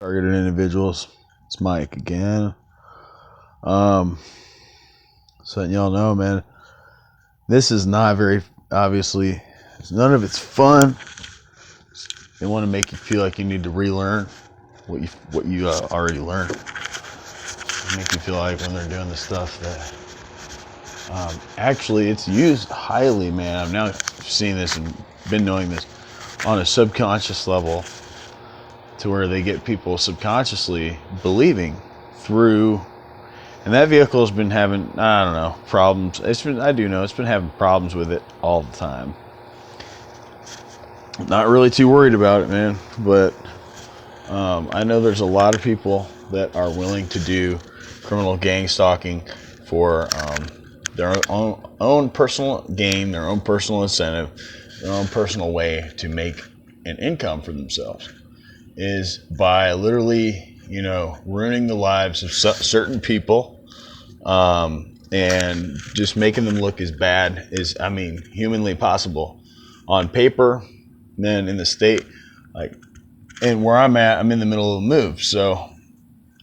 Targeted individuals. It's Mike again. So letting y'all know, man, this is not very, obviously, none of it's fun. They want to make you feel like you need to relearn what you already learned. Make you feel like when they're doing the stuff that actually it's used highly, man. I've now seen this and been knowing this on a subconscious level, to where they get people subconsciously believing through, and that vehicle has been having, I don't know, problems. It's been having problems with it all the time. Not really too worried about it, man, but I know there's a lot of people that are willing to do criminal gang stalking for their own personal gain, their own personal incentive, their own personal way to make an income for themselves, is by literally, ruining the lives of certain people, and just making them look as bad as, humanly possible on paper. Then in the state, and where I'm at, I'm in the middle of a move, so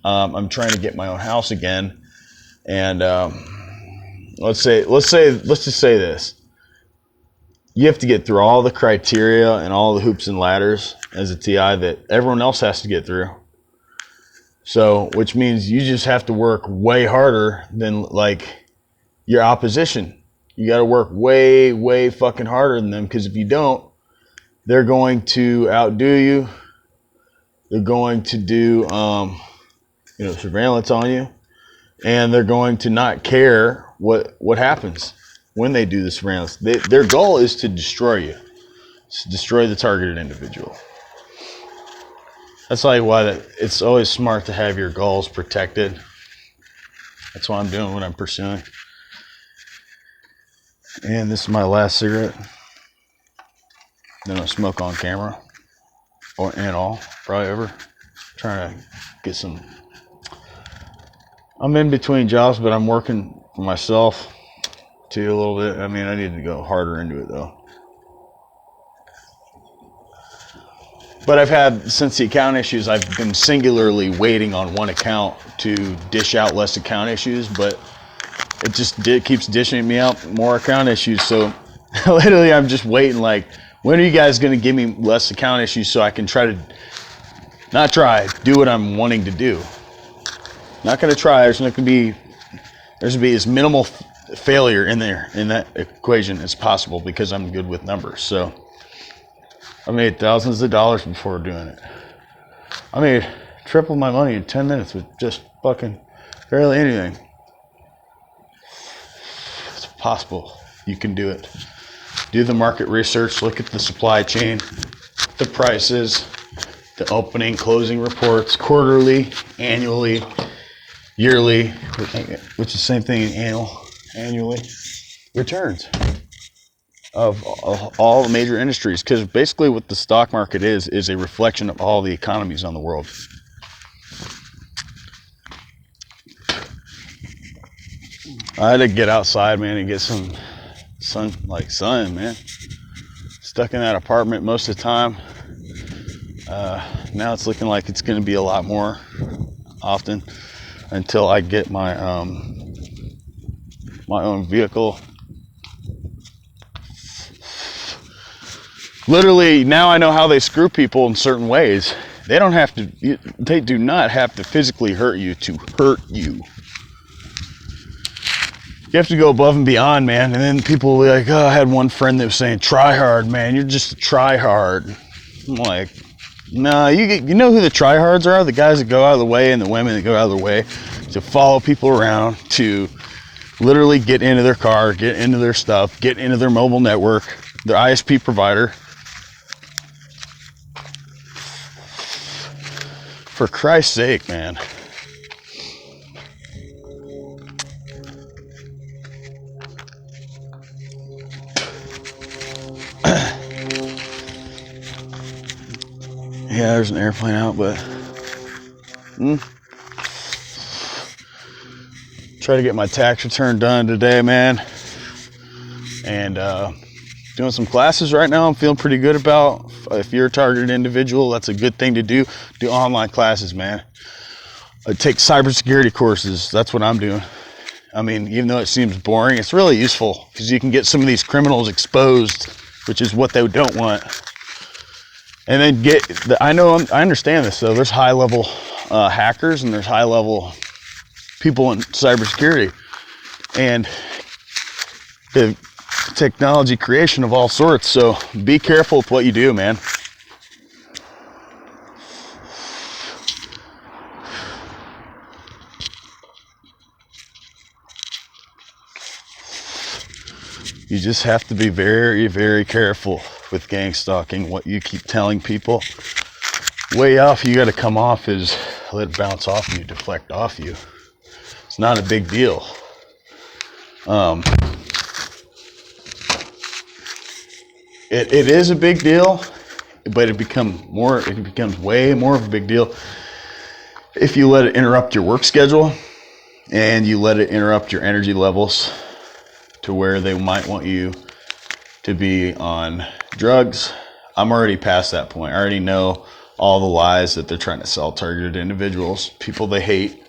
I'm trying to get my own house again. And let's just say this: you have to get through all the criteria and all the hoops and ladders as a TI that everyone else has to get through. So, which means you just have to work way harder than your opposition. You got to work way, way fucking harder than them, because if you don't, they're going to outdo you. They're going to do, surveillance on you, and they're going to not care what happens when they do the surveillance. Their goal is to destroy you, to destroy the targeted individual. That's why it's always smart to have your goals protected. That's what I'm doing, what I'm pursuing. And this is my last cigarette. Then I'll smoke on camera, probably ever. Trying to get some. I'm in between jobs, but I'm working for myself too a little bit. I need to go harder into it though. But I've had, since the account issues, I've been singularly waiting on one account to dish out less account issues, but it just keeps dishing me out more account issues. So literally I'm just waiting, when are you guys going to give me less account issues so I can do what I'm wanting to do. Not going to try. There's going to be as minimal failure in that equation as possible, because I'm good with numbers. So I made thousands of dollars before doing it. I made triple my money in 10 minutes with just fucking barely anything. It's possible. You can do it. Do the market research, look at the supply chain, the prices, the opening, closing reports, quarterly, annually, yearly, which is the same thing in annually, returns of all the major industries. Because basically what the stock market is a reflection of all the economies on the world. I had to get outside, man, and get some sun, man. Stuck in that apartment most of the time. Now it's looking like it's going to be a lot more often until I get my own vehicle. Literally, now I know how they screw people in certain ways. They do not have to physically hurt you to hurt you. You have to go above and beyond, man. And then people will be like, I had one friend that was saying, try hard, man. You're just a try hard. I'm like, nah, you know who the tryhards are? The guys that go out of the way and the women that go out of the way to follow people around, to literally get into their car, get into their stuff, get into their mobile network, their ISP provider. For Christ's sake, man. Yeah, there's an airplane out, but try to get my tax return done today, man. And doing some classes right now. I'm feeling pretty good about. If you're a targeted individual, that's a good thing to do. Do online classes, man. Take cybersecurity courses. That's what I'm doing. I mean, even though it seems boring, it's really useful because you can get some of these criminals exposed, which is what they don't want. And then I understand this though. There's high level hackers and there's high level people in cybersecurity, and the technology creation of all sorts. So be careful with what you do, man. You just have to be very, very careful with gang stalking. What you keep telling people. Way off, you got to come off is let it bounce off you, deflect off you. It's not a big deal. It is a big deal, but it becomes way more of a big deal if you let it interrupt your work schedule and you let it interrupt your energy levels to where they might want you to be on drugs. I'm already past that point. I already know all the lies that they're trying to sell targeted individuals, people they hate.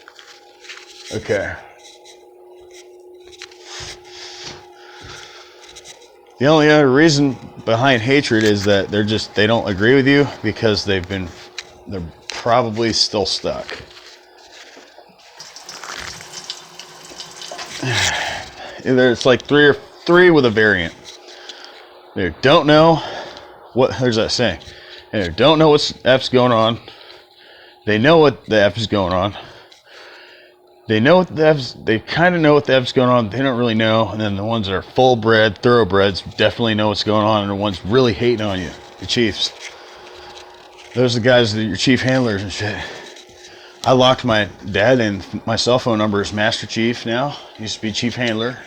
Okay. The only other reason behind hatred is that they don't agree with you because they're probably still stuck. There's like three with a variant. They don't know there's that saying. They don't know what F's going on. They know what the F is going on. They kind of know what the F's going on. They don't really know. And then the ones that are full-bred, thoroughbreds, definitely know what's going on. And the ones really hating on you, the chiefs. Those are the guys that are your chief handlers and shit. I locked my dad in. My cell phone number is Master Chief now. Used to be Chief Handler.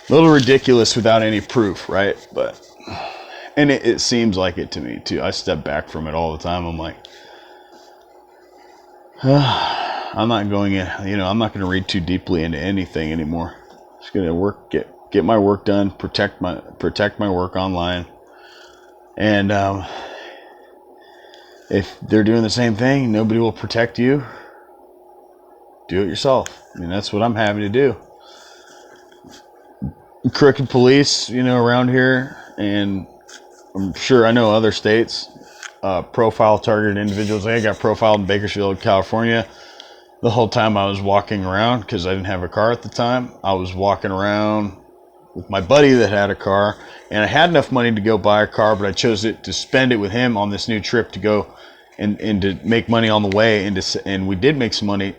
A little ridiculous without any proof, right? And it seems like it to me too. I step back from it all the time. I'm like, I'm not going in. I'm not going to read too deeply into anything anymore. Just going to get my work done, protect my work online, and if they're doing the same thing, nobody will protect you. Do it yourself. I mean, that's what I'm having to do. Crooked police, around here, and I'm sure I know other states, profile targeted individuals. I got profiled in Bakersfield, California. The whole time I was walking around, because I didn't have a car at the time, I was walking around with my buddy that had a car, and I had enough money to go buy a car, but I chose to spend it with him on this new trip to go and to make money on the way, and we did make some money,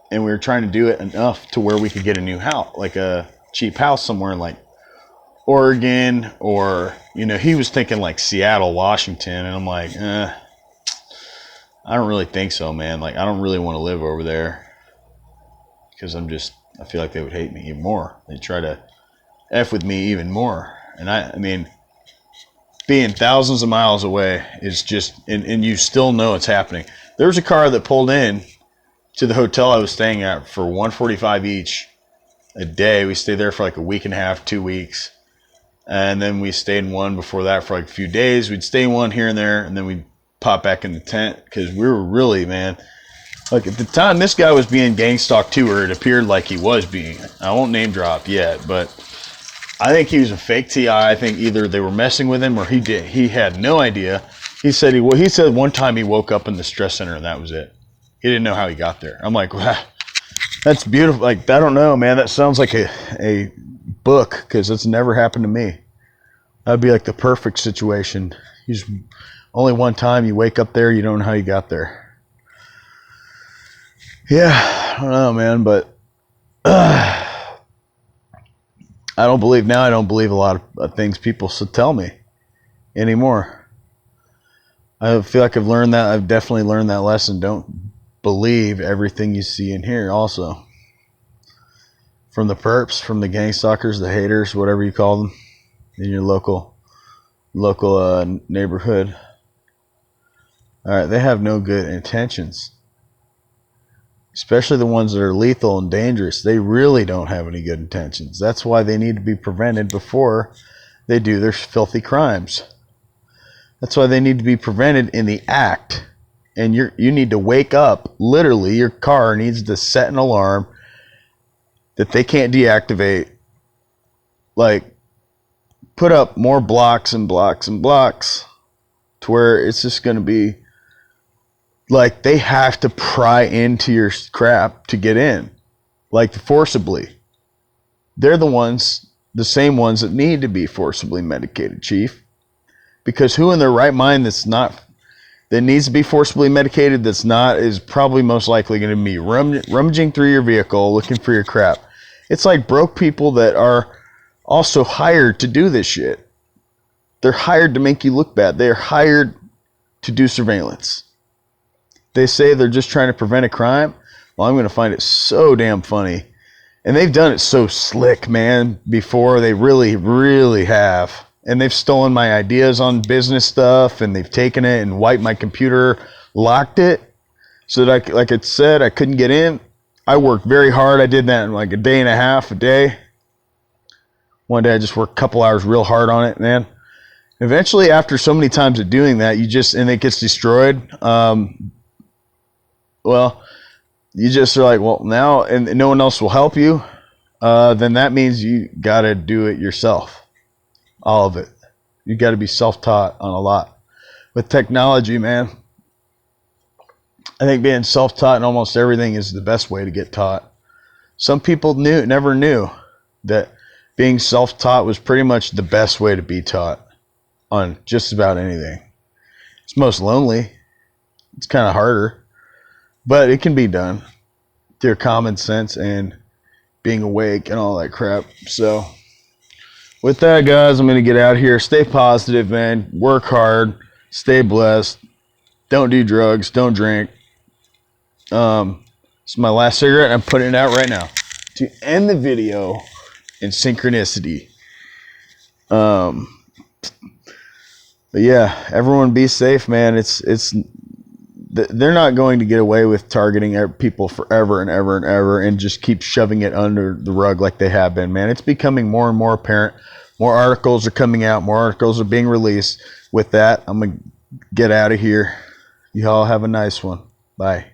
and we were trying to do it enough to where we could get a new house, like a cheap house somewhere in like Oregon, or he was thinking like Seattle, Washington, and I'm like, I don't really think so, man. Like, I don't really want to live over there because I feel like they would hate me even more. They try to F with me even more. And I mean, being thousands of miles away is just, and you still know it's happening. There was a car that pulled in to the hotel I was staying at for $145 each a day. We stayed there for like a week and a half, 2 weeks. And then we stayed in one before that for like a few days. We'd stay in one here and there, and then we'd pop back in the tent because we were really, man, like at the time this guy was being gang stalked too, or it appeared like he was being. I won't name drop yet, but I think he was a fake TI. I think either they were messing with him or he had no idea. He said one time he woke up in the stress center and that was it. He didn't know how he got there. I'm like, wow, that's beautiful. Like, I don't know, man. That sounds like a book, because it's never happened to me. That'd be like the perfect situation. Only one time you wake up there, you don't know how you got there. Yeah, I don't know, man, but I don't believe a lot of things people tell me anymore. I feel like I've learned that. I've definitely learned that lesson. Don't believe everything you see and hear also. From the perps, from the gang stalkers, the haters, whatever you call them, in your local neighborhood. All right, they have no good intentions. especially the ones that are lethal and dangerous, they really don't have any good intentions. That's why they need to be prevented before they do their filthy crimes. That's why they need to be prevented in the act. And you need to wake up. Literally, your car needs to set an alarm that they can't deactivate. Like, put up more blocks and blocks and blocks to where it's just going to be like they have to pry into your crap to get in, like forcibly. They're the same ones that need to be forcibly medicated, Chief. Because who in their right mind that needs to be forcibly medicated is probably most likely going to be rummaging through your vehicle looking for your crap. It's like broke people that are also hired to do this shit. They're hired to make you look bad. They're hired to do surveillance. They say they're just trying to prevent a crime. Well, I'm going to find it so damn funny. And they've done it so slick, man, before. They really, really have. And they've stolen my ideas on business stuff, and they've taken it and wiped my computer, locked it, so that like it said, I couldn't get in. I worked very hard. I did that in like a day and a half, a day. One day I just worked a couple hours real hard on it, man. Eventually, after so many times of doing that, and it gets destroyed. Well, you just are like, well, now, and no one else will help you. Then that means you got to do it yourself. All of it. You got to be self-taught on a lot. With technology, man, I think being self-taught in almost everything is the best way to get taught. Some people never knew that being self-taught was pretty much the best way to be taught on just about anything. It's most lonely. It's kind of harder, but it can be done through common sense and being awake and all that crap. So with that, guys, I'm going to get out of here. Stay positive, man. Work hard. Stay blessed. Don't do drugs. Don't drink. This is my last cigarette. I'm putting it out right now to end the video in synchronicity. But yeah, everyone be safe, man. They're not going to get away with targeting people forever and ever and ever and just keep shoving it under the rug like they have been, man. It's becoming more and more apparent. More articles are coming out. More articles are being released. With that, I'm going to get out of here. You all have a nice one. Bye.